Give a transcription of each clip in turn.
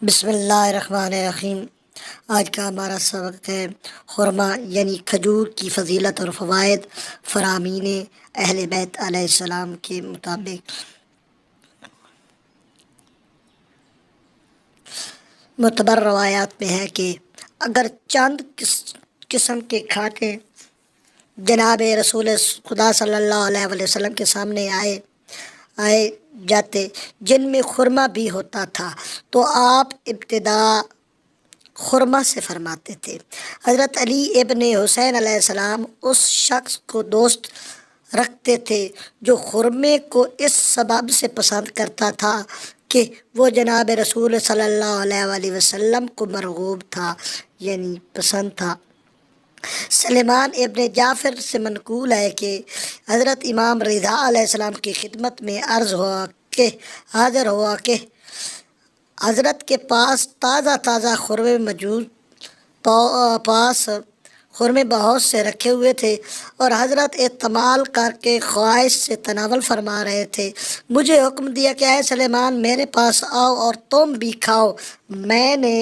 بسم اللہ الرحمن الرحیم۔ آج کا ہمارا سبق ہے خرما یعنی کھجور کی فضیلت اور فوائد۔ فرامین اہل بیت علیہ السلام کے مطابق معتبر روایات میں ہے کہ اگر چند قسم کے کھانے جناب رسول خدا صلی اللہ علیہ وسلم کے سامنے آئے جاتے جن میں خرما بھی ہوتا تھا تو آپ ابتدا خرما سے فرماتے تھے۔ حضرت علی ابن حسین علیہ السلام اس شخص کو دوست رکھتے تھے جو خرمے کو اس سبب سے پسند کرتا تھا کہ وہ جناب رسول صلی اللہ علیہ وسلم کو مرغوب تھا، یعنی پسند تھا۔ سلیمان ابن جعفر سے منقول ہے کہ حضرت امام رضا علیہ السلام کی خدمت میں حاضر ہوا کہ حضرت کے پاس تازہ خرمے خرمے بہت سے رکھے ہوئے تھے اور حضرت استعمال کر کے خواہش سے تناول فرما رہے تھے۔ مجھے حکم دیا کہ اے سلیمان، میرے پاس آؤ اور تم بھی کھاؤ۔ میں نے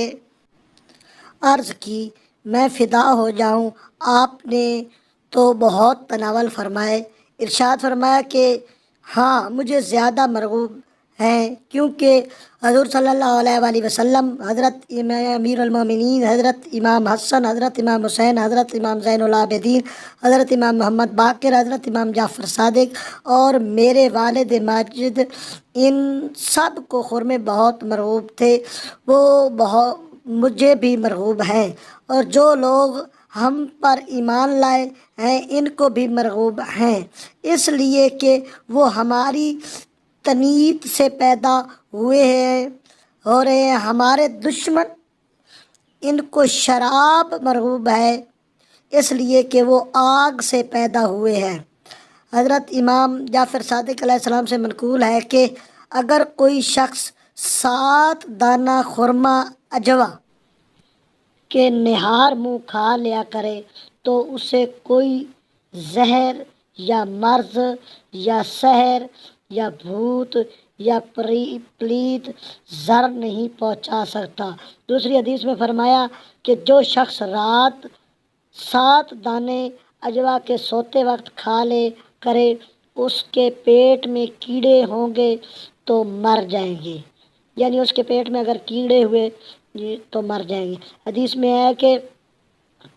عرض کی، میں فدا ہو جاؤں، آپ نے تو بہت تناول فرمائے۔ ارشاد فرمایا کہ ہاں، مجھے زیادہ مرغوب ہیں، کیونکہ حضور صلی اللہ علیہ وسلم، حضرت امیر المومنین، حضرت امام حسن، حضرت امام حسین، حضرت امام زین العابدین، حضرت امام محمد باقر، حضرت امام جعفر صادق اور میرے والد ماجد، ان سب کو خرمے بہت مرغوب تھے، وہ مجھے بھی مرغوب ہیں، اور جو لوگ ہم پر ایمان لائے ہیں ان کو بھی مرغوب ہیں، اس لیے کہ وہ ہماری تنیت سے پیدا ہوئے ہیں اور ہمارے دشمن ان کو شراب مرغوب ہے، اس لیے کہ وہ آگ سے پیدا ہوئے ہیں۔ حضرت امام جعفر صادق علیہ السلام سے منقول ہے کہ اگر کوئی شخص 7 دانہ خرما عجوا کے نہار منہ کھا لیا کرے تو اسے کوئی زہر یا مرض یا سحر یا بھوت یا پلیت زر نہیں پہنچا سکتا۔ دوسری حدیث میں فرمایا کہ جو شخص رات 7 دانے عجوا کے سوتے وقت کھا لے کرے اس کے پیٹ میں کیڑے ہوں گے تو مر جائیں گے، یعنی اس کے پیٹ میں اگر کیڑے ہوئے تو مر جائیں گے۔ حدیث میں ہے کہ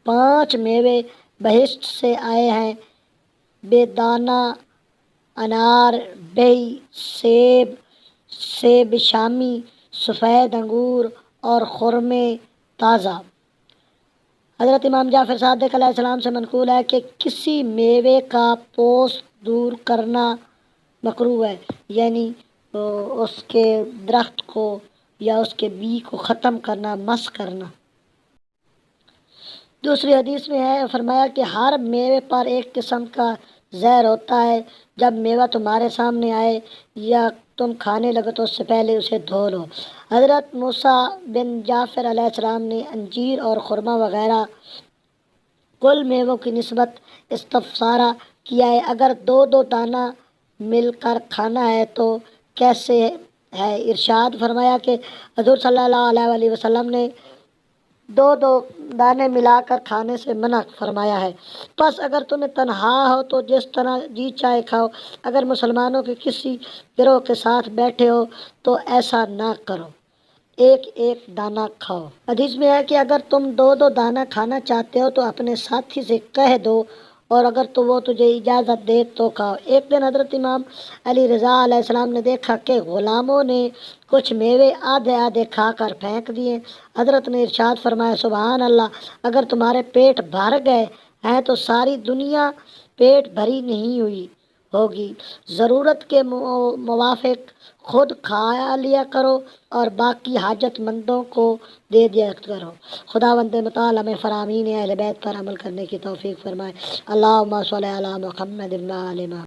5 میوے بہشت سے آئے ہیں، بے دانہ انار، بیئی، سیب شامی، سفید انگور اور خرمے تازہ۔ حضرت امام جعفر صادق علیہ السلام سے منقول ہے کہ کسی میوے کا پوست دور کرنا مکروہ ہے، یعنی اس کے درخت کو یا اس کے بی کو ختم کرنا، مسح کرنا۔ دوسری حدیث میں ہے فرمایا کہ ہر میوے پر ایک قسم کا زہر ہوتا ہے، جب میوہ تمہارے سامنے آئے یا تم کھانے لگو تو اس سے پہلے اسے دھو لو۔ حضرت موسیٰ بن جعفر علیہ السلام نے انجیر اور خرما وغیرہ کل میووں کی نسبت استفسارہ کیا ہے، اگر 2 دانہ مل کر کھانا ہے تو کیسے ہے؟ ارشاد فرمایا کہ حضور صلی اللہ علیہ وسلم نے 2 دانے ملا کر کھانے سے منع فرمایا ہے۔ پس اگر تمہیں تنہا ہو تو جس طرح جی چاہے کھاؤ، اگر مسلمانوں کے کسی گروہ کے ساتھ بیٹھے ہو تو ایسا نہ کرو، ایک دانہ کھاؤ۔ حدیث میں ہے کہ اگر تم 2 دانہ کھانا چاہتے ہو تو اپنے ساتھی سے کہہ دو، اور اگر تو وہ تجھے اجازت دے تو کھاؤ۔ ایک دن حضرت امام علی رضا علیہ السلام نے دیکھا کہ غلاموں نے کچھ میوے آدھے کھا کر پھینک دیے۔ حضرت نے ارشاد فرمایا، سبحان اللہ، اگر تمہارے پیٹ بھر گئے ہیں تو ساری دنیا پیٹ بھری نہیں ہوگی، ضرورت کے موافق خود کھا لیا کرو اور باقی حاجت مندوں کو دے دیا کرو۔ خداوند متعال ہمیں فرامین اہل بیت پر عمل کرنے کی توفیق فرمائے۔ اللہم صلی علی محمد و علی محمد۔